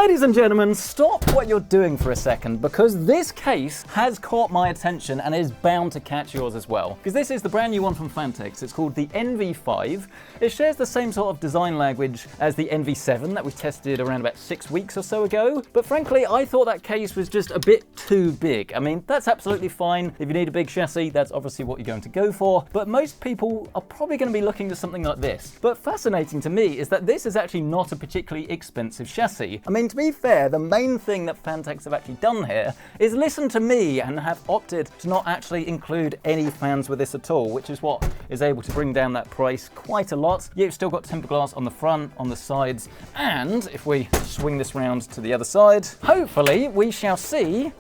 Ladies and gentlemen, stop what you're doing for a second, because this case has caught my attention and is bound to catch yours as well. Because this is the brand new one from Phanteks. It's called the NV5. It shares the same sort of design language as the NV7 that we tested around about 6 weeks or so ago. But frankly, I thought that case was just a bit too big. I mean, that's absolutely fine. If you need a big chassis, that's obviously what you're going to go for. But most people are probably going to be looking to something like this. But fascinating to me is that this is actually not a particularly expensive chassis. I mean, to be fair, the main thing that Phanteks have actually done here is listen to me and have opted to not actually include any fans with this at all, which is what is able to bring down that price quite a lot. You've still got tempered glass on the front, on the sides, and if we swing this round to the other side, hopefully we shall see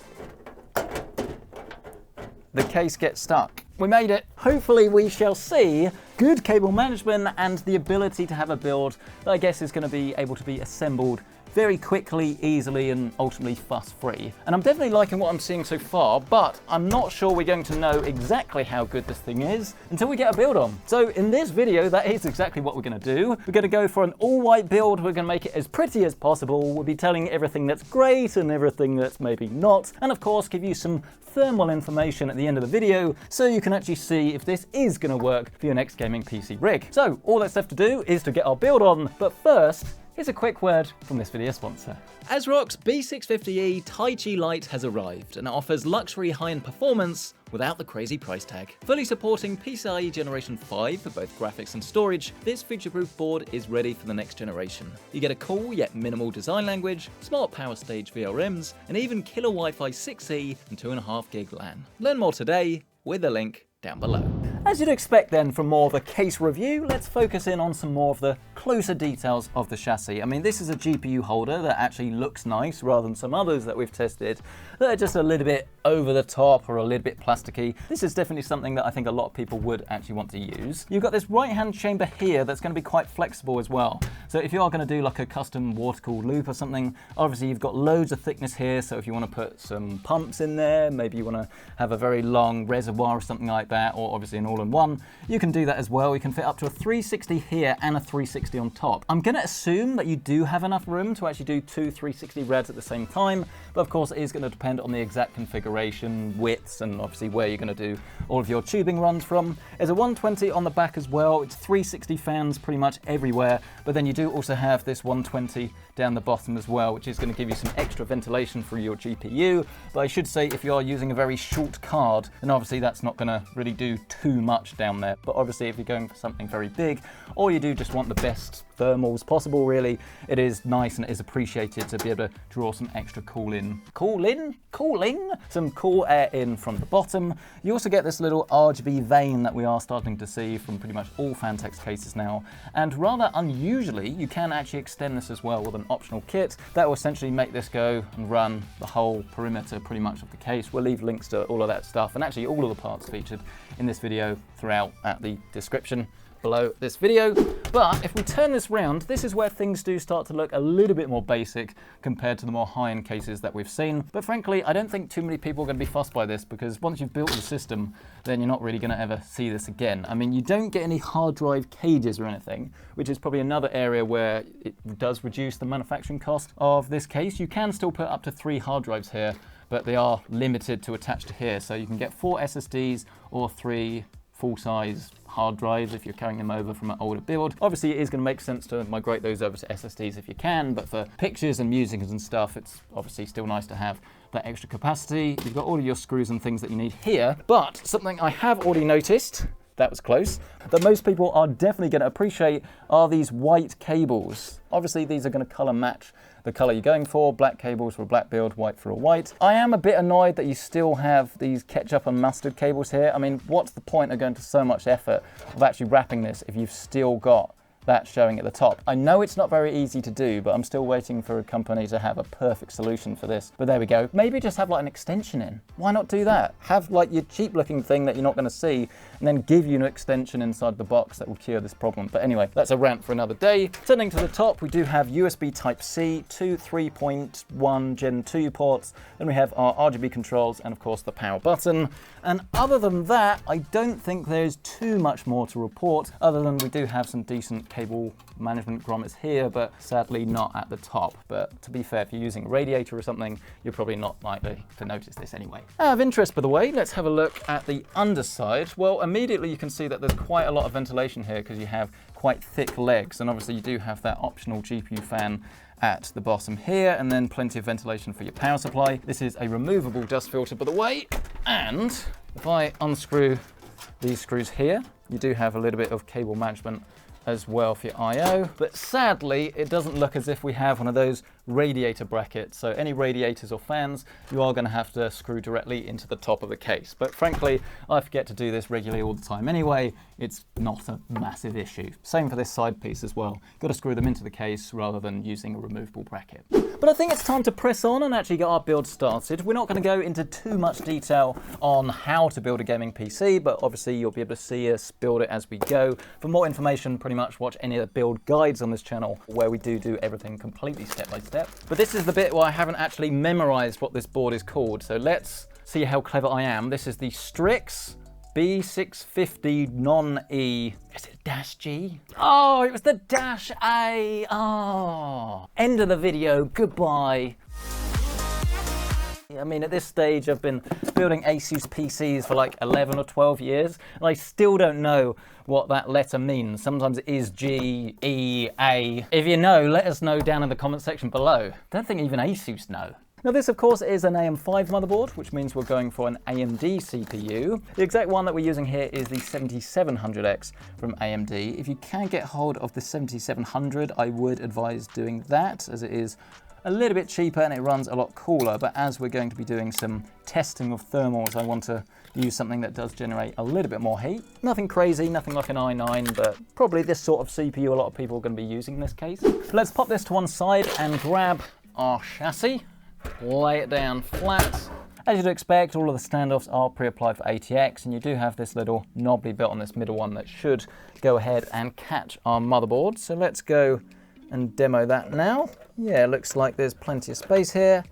the case get stuck. We made it. Hopefully we shall see good cable management and the ability to have a build that I guess is going to be able to be assembled very quickly, easily, and ultimately fuss-free. And I'm definitely liking what I'm seeing so far, but I'm not sure we're going to know exactly how good this thing is until we get a build on. So in this video, that is exactly what we're going to do. We're going to go for an all-white build. We're going to make it as pretty as possible. We'll be telling everything that's great and everything that's maybe not, and of course give you some thermal information at the end of the video so you can actually see if this is going to work for your next gaming PC rig. So all that's left to do is to get our build on, but first, here's a quick word from this video sponsor. ASRock's B650E Tai Chi Lite has arrived and offers luxury high-end performance without the crazy price tag. Fully supporting PCIe Generation 5 for both graphics and storage, this future-proof board is ready for the next generation. You get a cool yet minimal design language, smart power stage VRMs, and even killer Wi-Fi 6E and 2.5 gig LAN. Learn more today with the link down below. As you'd expect then from more of a case review, let's focus in on some more of the closer details of the chassis. I mean, this is a GPU holder that actually looks nice rather than some others that we've tested that are just a little bit over the top or a little bit plasticky. This is definitely something that I think a lot of people would actually want to use. You've got this right-hand chamber here that's going to be quite flexible as well. So if you are going to do like a custom water-cooled loop or something, obviously you've got loads of thickness here. So if you want to put some pumps in there, maybe you want to have a very long reservoir or something like that, or obviously an all-in-one, you can do that as well. You can fit up to a 360 here and a 360 on top. I'm going to assume that you do have enough room to actually do two 360 rads at the same time, but of course it is going to depend on the exact configuration, widths, and obviously where you're going to do all of your tubing runs from. There's a 120 on the back as well. It's 360 fans pretty much everywhere, but then you do also have this 120 down the bottom as well, which is going to give you some extra ventilation for your GPU. But I should say if you are using a very short card, then obviously that's not going to really do too much down there. But obviously if you're going for something very big, or you do just want the best thermals possible, really, it is nice and it is appreciated to be able to draw some extra cooling, some cool air in from the bottom. You also get this little RGB vane that we are starting to see from pretty much all Phanteks cases now, and rather unusually you can actually extend this as well with an optional kit that will essentially make this go and run the whole perimeter pretty much of the case. We'll leave links to all of that stuff and actually all of the parts featured in this video throughout at the description below this video. But if we turn this round, this is where things do start to look a little bit more basic compared to the more high-end cases that we've seen. But frankly, I don't think too many people are going to be fussed by this, because once you've built the system, then you're not really going to ever see this again. I mean, you don't get any hard drive cages or anything, which is probably another area where it does reduce the manufacturing cost of this case. You can still put up to 3 hard drives here, but they are limited to attach to here. So you can get 4 SSDs or 3 full-size hard drives if you're carrying them over from an older build. Obviously it is going to make sense to migrate those over to SSDs if you can, but for pictures and music and stuff, it's obviously still nice to have that extra capacity. You've got all of your screws and things that you need here, but something I have already noticed, that was close, that most people are definitely going to appreciate are these white cables. Obviously these are going to color match the color you're going for. Black cables for a black build, white for a white. I am a bit annoyed that you still have these ketchup and mustard cables here. I mean, what's the point of going to so much effort of actually wrapping this if you've still got that showing at the top? I know it's not very easy to do, but I'm still waiting for a company to have a perfect solution for this. But there we go. Maybe just have like an extension in. Why not do that? Have like your cheap looking thing that you're not going to see, and then give you an extension inside the box that will cure this problem. But anyway, that's a rant for another day. Turning to the top, we do have USB Type-C, 2 3.1 Gen 2 ports. Then we have our RGB controls and of course the power button. And other than that, I don't think there's too much more to report, other than we do have some decent cable management grommets here, but sadly not at the top. But to be fair, if you're using a radiator or something, you're probably not likely to notice this anyway. Out of interest, by the way, let's have a look at the underside. Well, immediately you can see that there's quite a lot of ventilation here because you have quite thick legs, and obviously you do have that optional GPU fan at the bottom here, and then plenty of ventilation for your power supply. This is a removable dust filter, by the way, and if I unscrew these screws here, you do have a little bit of cable management as well for your I/O, but sadly it doesn't look as if we have one of those radiator brackets, so any radiators or fans you are going to have to screw directly into the top of the case. But frankly, I forget to do this regularly all the time anyway. It's not a massive issue. Same for this side piece as well. Got to screw them into the case rather than using a removable bracket. But I think it's time to press on and actually get our build started. We're not going to go into too much detail on how to build a gaming PC, but obviously you'll be able to see us build it as we go. For more information, pretty much watch any of the build guides on this channel where we do everything completely step by step. But this is the bit where I haven't actually memorized what this board is called, so let's see how clever I am. This is the Strix B650 non-E. Is it -G? Oh, it was the -A. Oh. End of the video. Goodbye. I mean, at this stage, I've been building Asus PCs for like 11 or 12 years, and I still don't know what that letter means. Sometimes it is G, E, A. If you know, let us know down in the comment section below. I don't think even Asus know. Now this, of course, is an AM5 motherboard, which means we're going for an AMD CPU. The exact one that we're using here is the 7700X from AMD. If you can get hold of the 7700, I would advise doing that, as it is a little bit cheaper and it runs a lot cooler. But as we're going to be doing some testing of thermals, I want to use something that does generate a little bit more heat. Nothing crazy, nothing like an i9, but probably this sort of CPU a lot of people are going to be using in this case. Let's pop this to one side and grab our chassis. Lay it down flat. As you'd expect, all of the standoffs are pre-applied for ATX, and you do have this little knobbly bit on this middle one that should go ahead and catch our motherboard. So let's go and demo that now. Yeah, looks like there's plenty of space here.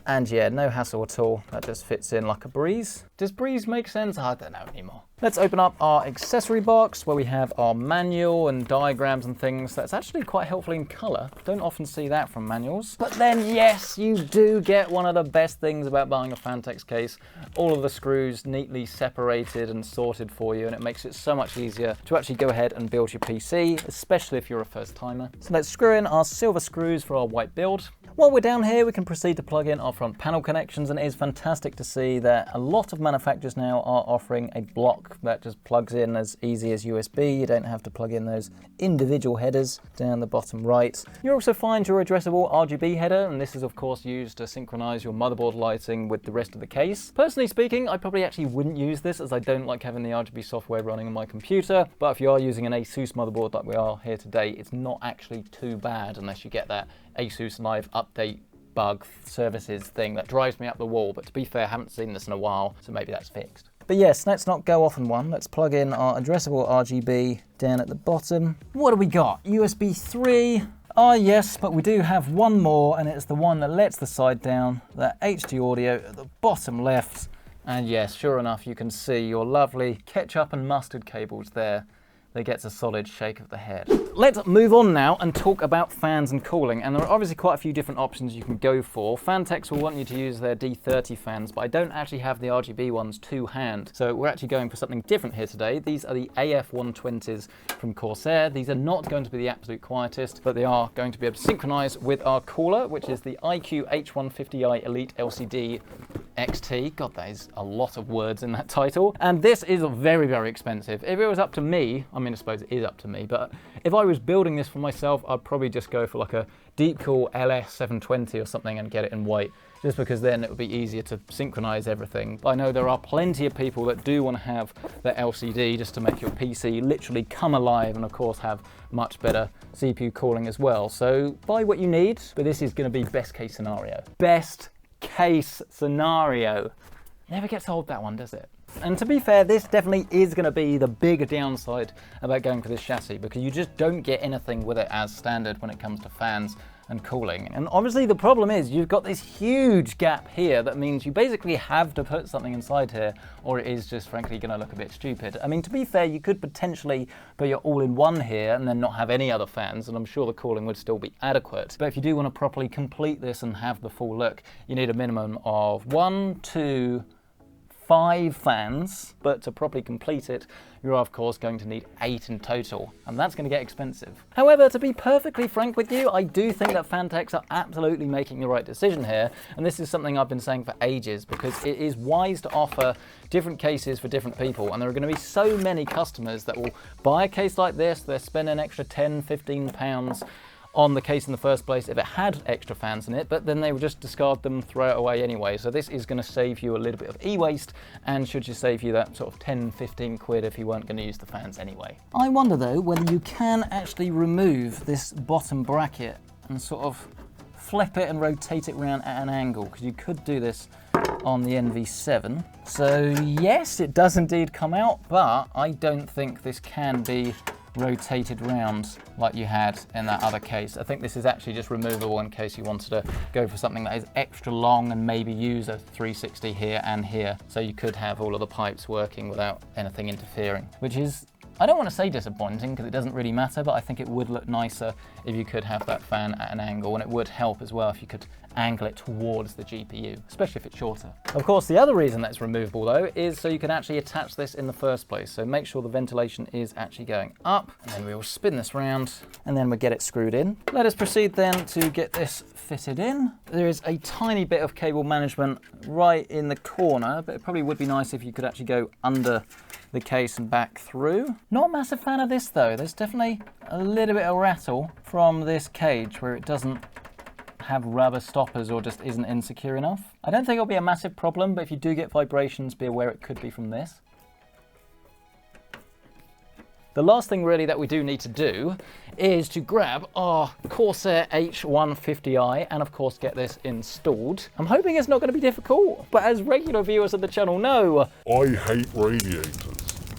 And yeah, no hassle at all. That just fits in like a breeze. Does breeze make sense? I don't know anymore. Let's open up our accessory box where we have our manual and diagrams and things. That's actually quite helpful in color. Don't often see that from manuals. But then yes, you do get one of the best things about buying a Phanteks case. All of the screws neatly separated and sorted for you, and it makes it so much easier to actually go ahead and build your PC, especially if you're a first timer. So let's screw in our silver screws for our white build. While we're down here, we can proceed to plug in our front panel connections, and it is fantastic to see that a lot of manufacturers now are offering a block that just plugs in as easy as USB. You don't have to plug in those individual headers down the bottom right. You'll also find your addressable RGB header, and this is of course used to synchronize your motherboard lighting with the rest of the case. Personally speaking, I probably actually wouldn't use this as I don't like having the RGB software running on my computer, but if you are using an Asus motherboard like we are here today, it's not actually too bad unless you get that Asus Live Update bug services thing that drives me up the wall. But to be fair, I haven't seen this in a while, so maybe that's fixed. But yes, let's not go off on one. Let's plug in our addressable RGB down at the bottom. What do we got? USB 3. Ah yes, but we do have one more, and it's the one that lets the side down, that HD audio at the bottom left. And yes, sure enough, you can see your lovely ketchup and mustard cables there. That gets a solid shake of the head. Let's move on now and talk about fans and cooling. And there are obviously quite a few different options you can go for. Phanteks will want you to use their D30 fans, but I don't actually have the RGB ones to hand. So we're actually going for something different here today. These are the AF120s from Corsair. These are not going to be the absolute quietest, but they are going to be able to synchronize with our cooler, which is the IQ H150i Elite LCD XT. God, that is a lot of words in that title. And this is very, very expensive. If it was up to me, I mean, I suppose it is up to me, but if I was building this for myself, I'd probably just go for like a Deepcool LS720 or something and get it in white, just because then it would be easier to synchronize everything. But I know there are plenty of people that do want to have the LCD just to make your PC literally come alive, and of course have much better CPU cooling as well. So buy what you need, but this is going to be best case scenario. Best case scenario. Never gets old, that one, does it? And to be fair, this definitely is going to be the bigger downside about going for this chassis, because you just don't get anything with it as standard when it comes to fans and cooling. And obviously the problem is you've got this huge gap here that means you basically have to put something inside here, or it is just frankly going to look a bit stupid. I mean, to be fair, you could potentially put your all-in-one here and then not have any other fans, and I'm sure the cooling would still be adequate. But if you do want to properly complete this and have the full look, you need a minimum of 1, 2, 5 fans, but to properly complete it, you're of course going to need 8 in total, and that's going to get expensive. However, to be perfectly frank with you, I do think that Phanteks are absolutely making the right decision here, and this is something I've been saying for ages, because it is wise to offer different cases for different people, and there are going to be so many customers that will buy a case like this, they'll spend an extra 10, 15 pounds on the case in the first place if it had extra fans in it, but then they would just discard them, throw it away anyway. So this is going to save you a little bit of e-waste, and should just save you that sort of 10, 15 quid if you weren't going to use the fans anyway. I wonder though whether you can actually remove this bottom bracket and sort of flip it and rotate it around at an angle, because you could do this on the NV7. So yes, it does indeed come out, but I don't think this can be rotated round like you had in that other case. I think this is actually just removable in case you wanted to go for something that is extra long and maybe use a 360 here and here. So you could have all of the pipes working without anything interfering, which is, I don't want to say disappointing because it doesn't really matter, but I think it would look nicer if you could have that fan at an angle, and it would help as well if you could angle it towards the GPU, especially if it's shorter. Of course, the other reason that's removable though is so you can actually attach this in the first place. So make sure the ventilation is actually going up, and then we will spin this round and then we'll get it screwed in. Let us proceed then to get this fitted in. There is a tiny bit of cable management right in the corner, but it probably would be nice if you could actually go under the case and back through. Not a massive fan of this though. There's definitely a little bit of rattle from this cage where it doesn't have rubber stoppers or just isn't insecure enough. I don't think it'll be a massive problem, but if you do get vibrations, be aware it could be from this. The last thing really that we do need to do is to grab our Corsair H150i and of course get this installed. I'm hoping it's not going to be difficult, but as regular viewers of the channel know, I hate radiators.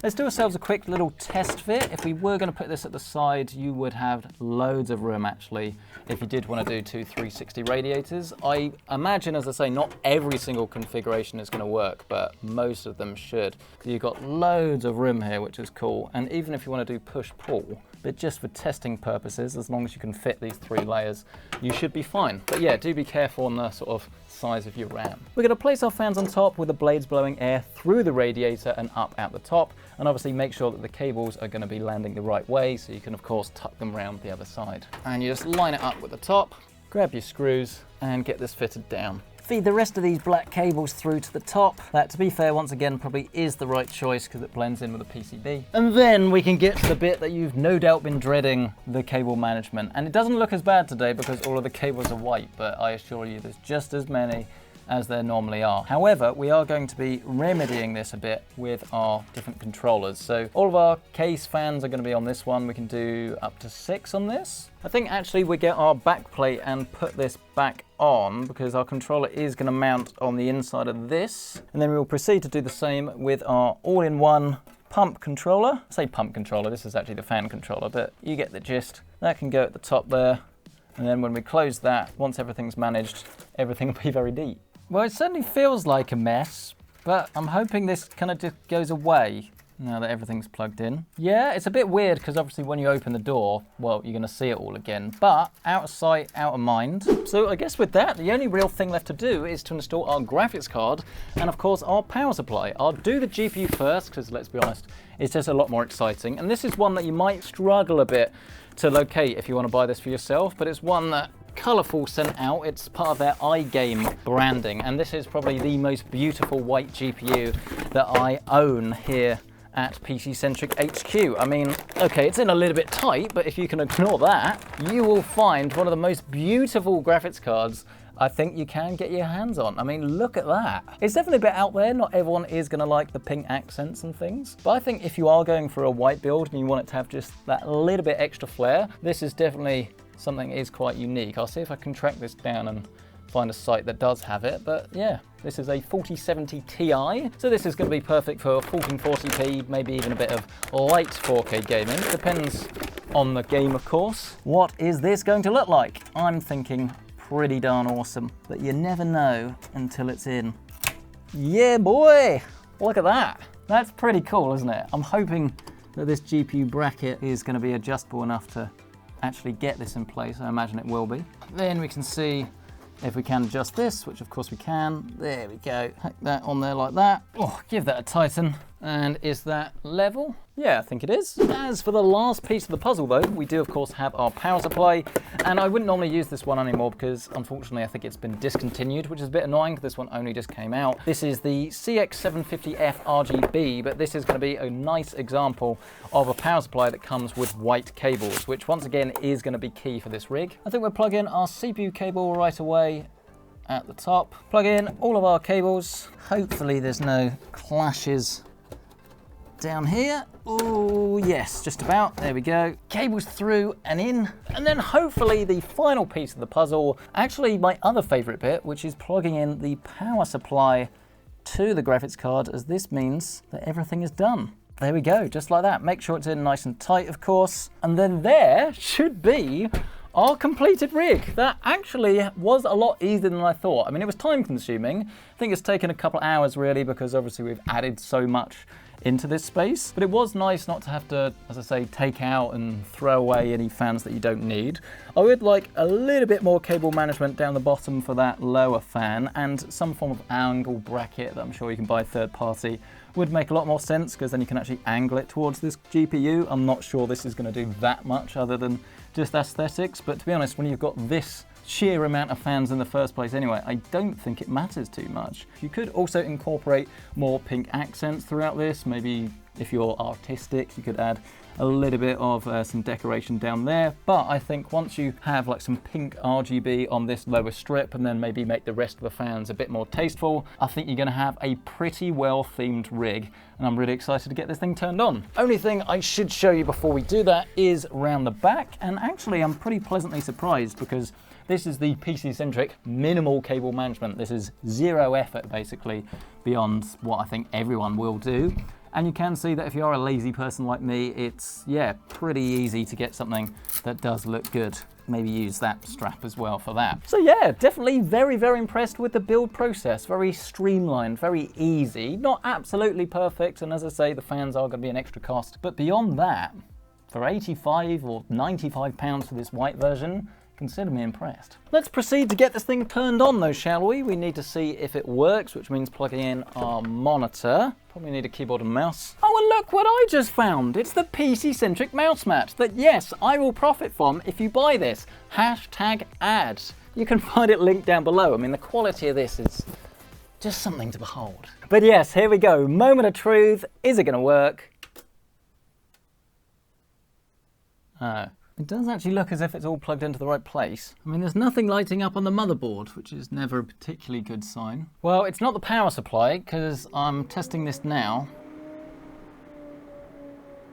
Let's do ourselves a quick little test fit. If we were going to put this at the side, you would have loads of room actually if you did want to do 2 360 radiators. I imagine, as I say, not every single configuration is going to work, but most of them should. So you've got loads of room here, which is cool. And even if you want to do push-pull, but just for testing purposes, as long as you can fit these 3 layers, you should be fine. But yeah, do be careful on the sort of size of your RAM. We're going to place our fans on top with the blades blowing air through the radiator and up out the top, and obviously make sure that the cables are going to be landing the right way, so you can of course tuck them around the other side. And you just line it up with the top, grab your screws and get this fitted down. Feed the rest of these black cables through to the top. That, to be fair, once again, probably is the right choice because it blends in with the PCB. And then we can get to the bit that you've no doubt been dreading, the cable management. And it doesn't look as bad today because all of the cables are white, but I assure you there's just as many as there normally are. However, we are going to be remedying this a bit with our different controllers. So all of our case fans are going to be on this one. We can do up to 6 on this. I think actually we get our back plate and put this back on because our controller is going to mount on the inside of this. And then we will proceed to do the same with our all-in-one pump controller. I say pump controller, this is actually the fan controller, but you get the gist. That can go at the top there. And then when we close that, once everything's managed, everything will be very neat. Well, it certainly feels like a mess, but I'm hoping this kind of just goes away now that everything's plugged in. Yeah, it's a bit weird because obviously when you open the door, well, you're going to see it all again, but out of sight, out of mind. So I guess with that, the only real thing left to do is to install our graphics card and of course our power supply. I'll do the GPU first because let's be honest, it's just a lot more exciting. And this is one that you might struggle a bit to locate if you want to buy this for yourself, but it's one that Colourful sent out. It's part of their iGame branding, and this is probably the most beautiful white GPU that I own here at PC Centric HQ. I mean, okay, it's in a little bit tight, but if you can ignore that, you will find one of the most beautiful graphics cards I think you can get your hands on. I mean, look at that. It's definitely a bit out there. Not everyone is gonna like the pink accents and things, but I think if you are going for a white build and you want it to have just that little bit extra flair, this is definitely something that is quite unique. I'll see if I can track this down and find a site that does have it, but yeah, this is a 4070 Ti, so this is going to be perfect for 1440p, maybe even a bit of light 4K gaming. Depends on the game, of course. What is this going to look like? I'm thinking pretty darn awesome, but you never know until it's in. Yeah, boy, look at that. That's pretty cool, isn't it? I'm hoping that this GPU bracket is going to be adjustable enough to actually get this in place. I imagine it will be. Then we can see if we can adjust this, which of course we can. There we go. Hack that on there like that. Oh, give that a tighten. And is that level? Yeah, I think it is. As for the last piece of the puzzle though, we do of course have our power supply, and I wouldn't normally use this one anymore because unfortunately I think it's been discontinued, which is a bit annoying because this one only just came out. This is the CX750F RGB, but this is going to be a nice example of a power supply that comes with white cables, which once again is going to be key for this rig. I think we'll plug in our CPU cable right away at the top. Plug in all of our cables. Hopefully there's no clashes down here. Oh yes, just about. There we go. Cables through and in. And then hopefully the final piece of the puzzle, actually my other favorite bit, which is plugging in the power supply to the graphics card, as this means that everything is done. There we go, just like that. Make sure it's in nice and tight, of course. And then there should be our completed rig. That actually was a lot easier than I thought. I mean, it was time consuming. I think it's taken a couple of hours really, because obviously we've added so much into this space, but it was nice not to have to, as I say, take out and throw away any fans that you don't need. I would like a little bit more cable management down the bottom for that lower fan, and some form of angle bracket that I'm sure you can buy third party would make a lot more sense, because then you can actually angle it towards this GPU. I'm not sure this is going to do that much other than just aesthetics, but to be honest, when you've got this sheer amount of fans in the first place anyway, I don't think it matters too much. You could also incorporate more pink accents throughout this. Maybe if you're artistic, you could add a little bit of some decoration down there. But I think once you have like some pink RGB on this lower strip and then maybe make the rest of the fans a bit more tasteful, I think you're gonna have a pretty well themed rig, and I'm really excited to get this thing turned on. Only thing I should show you before we do that is around the back, and actually I'm pretty pleasantly surprised because this is the PC Centric minimal cable management. This is zero effort basically, beyond what I think everyone will do. And you can see that if you are a lazy person like me, it's, yeah, pretty easy to get something that does look good. Maybe use that strap as well for that. So yeah, definitely very, very impressed with the build process. Very streamlined, very easy, not absolutely perfect. And as I say, the fans are gonna be an extra cost. But beyond that, for 85 or 95 pounds for this white version, consider me impressed. Let's proceed to get this thing turned on though, shall we? We need to see if it works, which means plugging in our monitor. Probably need a keyboard and mouse. Oh, and look what I just found. It's the PC Centric mouse mat that, yes, I will profit from if you buy this. #ad. You can find it linked down below. I mean, the quality of this is just something to behold. But yes, here we go. Moment of truth. Is it gonna work? Oh. It does actually look as if it's all plugged into the right place. I mean, there's nothing lighting up on the motherboard, which is never a particularly good sign. Well, it's not the power supply, because I'm testing this now.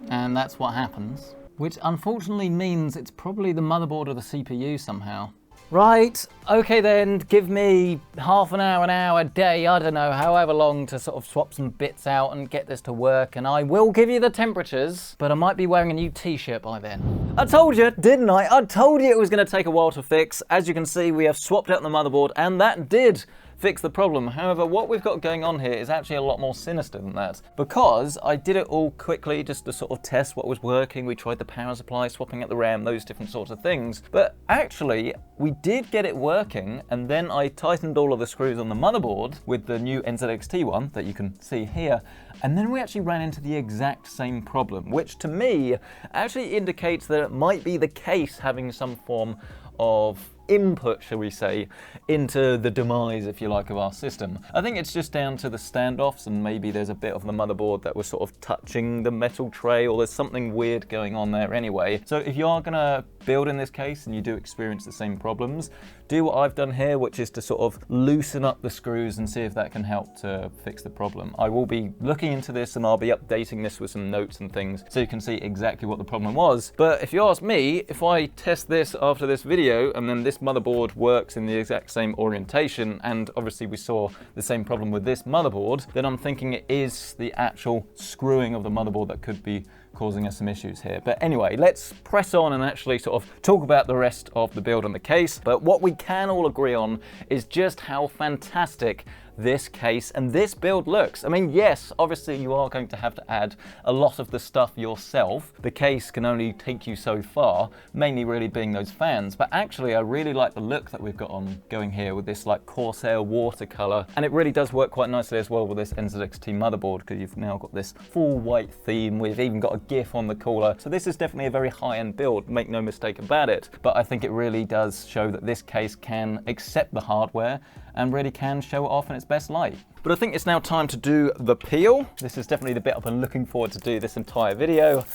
And that's what happens. Which unfortunately means it's probably the motherboard or the CPU somehow. Right, okay then, give me half an hour a day, I don't know, however long to sort of swap some bits out and get this to work, and I will give you the temperatures, but I might be wearing a new t-shirt by then. I told you, didn't I? I told you it was going to take a while to fix. As you can see, we have swapped out the motherboard, and that did fix the problem. However, what we've got going on here is actually a lot more sinister than that, because I did it all quickly just to sort of test what was working. We tried the power supply, swapping out the RAM, those different sorts of things. But actually, we did get it working, and then I tightened all of the screws on the motherboard with the new NZXT one that you can see here, and then we actually ran into the exact same problem, which to me actually indicates that it might be the case having some form of input, shall we say, into the demise, if you like, of our system. I think it's just down to the standoffs, and maybe there's a bit of the motherboard that was sort of touching the metal tray, or there's something weird going on there anyway. So if you are gonna build in this case and you do experience the same problems, do what I've done here, which is to sort of loosen up the screws and see if that can help to fix the problem. I will be looking into this, and I'll be updating this with some notes and things so you can see exactly what the problem was. But if you ask me, if I test this after this video and then this motherboard works in the exact same orientation, and obviously we saw the same problem with this motherboard, then I'm thinking it is the actual screwing of the motherboard that could be causing us some issues here. But anyway, let's press on and actually sort of talk about the rest of the build on the case. But what we can all agree on is just how fantastic this case and this build looks. I mean, yes, obviously you are going to have to add a lot of the stuff yourself. The case can only take you so far, mainly really being those fans, but actually I really like the look that we've got on going here with this like Corsair watercolor, and it really does work quite nicely as well with this NZXT motherboard, because you've now got this full white theme. We've even got a GIF on the cooler, so this is definitely a very high-end build, make no mistake about it. But I think it really does show that this case can accept the hardware and really can show it off in its best light. But I think it's now time to do the peel. This is definitely the bit I've been looking forward to do this entire video.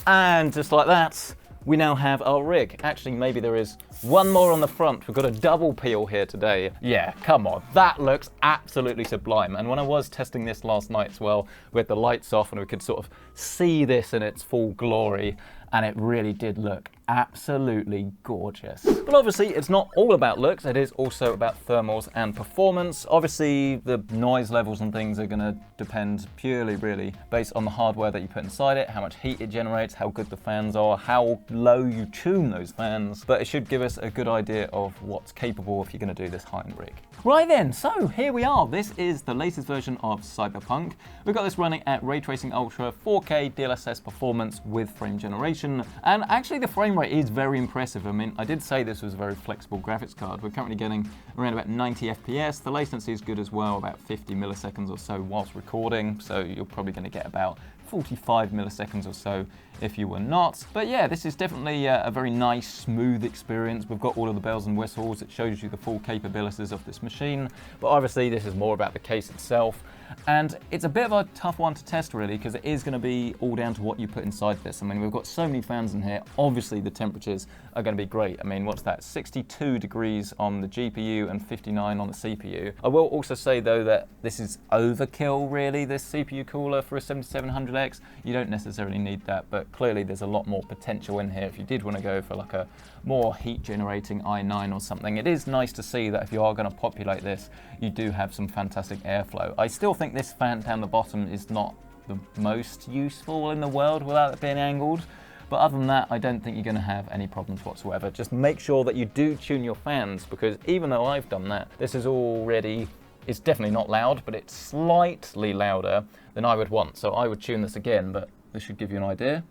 And just like that, we now have our rig. Actually, maybe there is one more on the front. We've got a double peel here today. Yeah, come on, that looks absolutely sublime. And when I was testing this last night as well, we had the lights off and we could sort of see this in its full glory, and it really did look absolutely gorgeous. But obviously it's not all about looks, it is also about thermals and performance. Obviously the noise levels and things are gonna depend purely really based on the hardware that you put inside it, how much heat it generates, how good the fans are, how low you tune those fans, but it should give us a good idea of what's capable if you're gonna do this high-end rig. Right then, so here we are. This is the latest version of Cyberpunk. We've got this running at Ray Tracing Ultra 4K DLSS performance with frame generation, and actually the frame rate is very impressive. I mean, I did say this was a very flexible graphics card. We're currently getting around about 90 FPS. The latency is good as well, about 50 milliseconds or so whilst recording, so you're probably going to get about 45 milliseconds or so if you were not. But yeah, this is definitely a very nice, smooth experience. We've got all of the bells and whistles. It shows you the full capabilities of this machine. But obviously this is more about the case itself. And it's a bit of a tough one to test really, because it is going to be all down to what you put inside this. I mean, we've got so many fans in here. Obviously the temperatures are going to be great. I mean, what's that? 62 degrees on the GPU and 59 on the CPU. I will also say though that this is overkill really, this CPU cooler for a 7700X. You don't necessarily need that, but clearly there's a lot more potential in here if you did want to go for like a more heat generating i9 or something. It is nice to see that if you are going to populate this, you do have some fantastic airflow. I still think this fan down the bottom is not the most useful in the world without it being angled. But other than that, I don't think you're going to have any problems whatsoever. Just make sure that you do tune your fans, because even though I've done that, this is already, it's definitely not loud, but it's slightly louder than I would want. So I would tune this again, but this should give you an idea.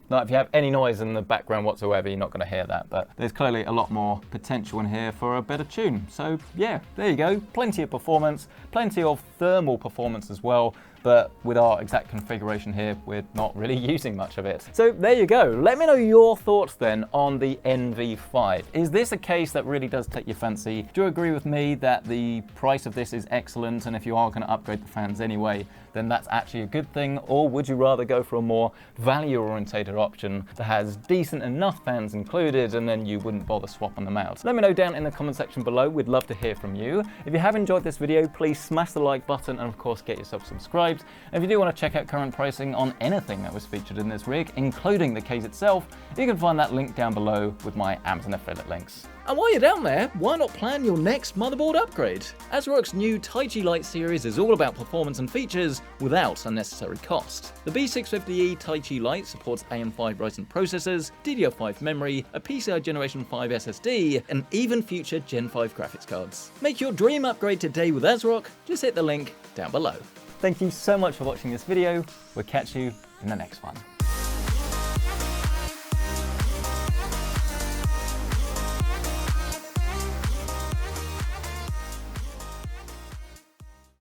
Now, if you have any noise in the background whatsoever, you're not going to hear that, but there's clearly a lot more potential in here for a better tune. So yeah, there you go. Plenty of performance, plenty of thermal performance as well. But with our exact configuration here, we're not really using much of it. So there you go. Let me know your thoughts then on the NV5. Is this a case that really does take your fancy? Do you agree with me that the price of this is excellent, and if you are going to upgrade the fans anyway, then that's actually a good thing? Or would you rather go for a more value-orientated option that has decent enough fans included and then you wouldn't bother swapping them out? Let me know down in the comment section below. We'd love to hear from you. If you have enjoyed this video, please smash the like button and of course get yourself subscribed. And if you do want to check out current pricing on anything that was featured in this rig, including the case itself, you can find that link down below with my Amazon affiliate links. And while you're down there, why not plan your next motherboard upgrade? ASRock's new Taichi Lite series is all about performance and features without unnecessary cost. The B650E Taichi Lite supports AM5 Ryzen processors, DDR5 memory, a PCI Generation 5 SSD, and even future Gen 5 graphics cards. Make your dream upgrade today with ASRock. Just hit the link down below. Thank you so much for watching this video. We'll catch you in the next one.